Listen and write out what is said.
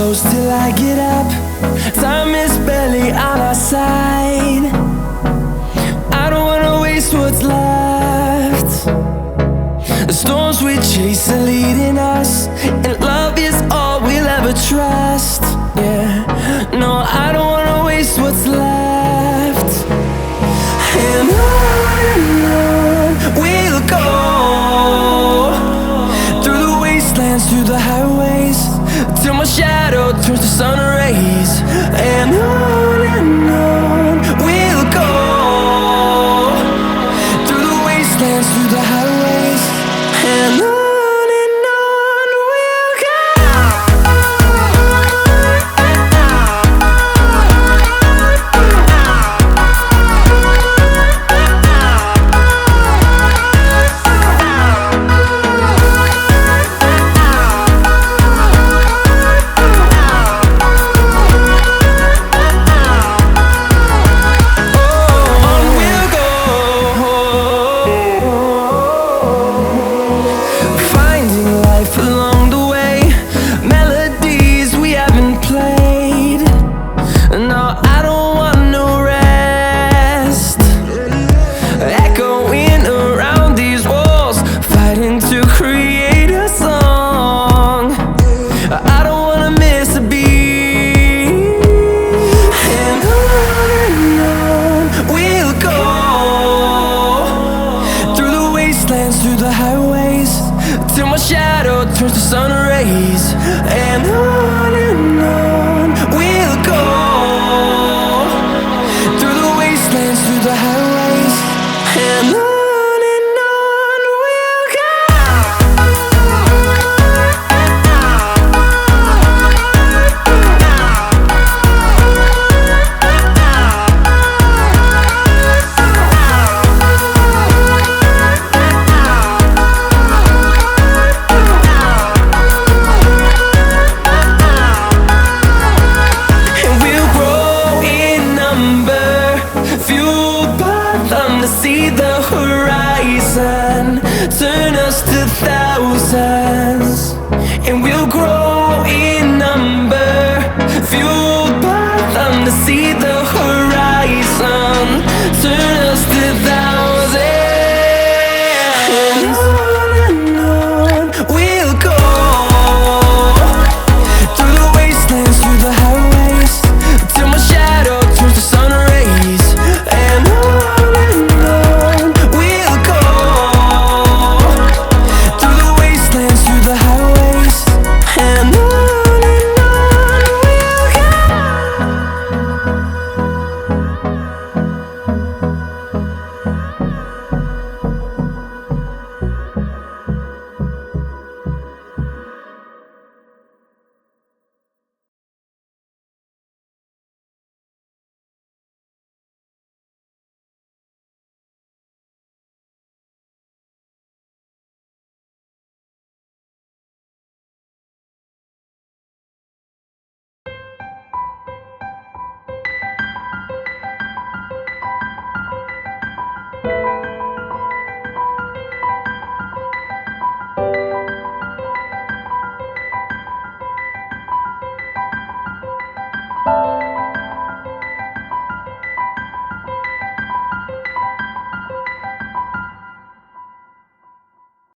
close till I get up. Time is barely on our side. I don't wanna waste what's left. The storms we chase are leading us, and love is all we'll ever trust. Yeah, no, I don't wanna waste what's left. And on we'll go, through the wastelands, through the highways, till my shadow turns to sun rays. And on we'll go, through the wastelands, through the highways, and on. Through the highways, till my shadow turns to sun rays. And on we'll go, through the wastelands, through the highways, and on we'll go. See the horizon turn us to thousands, and we'll grow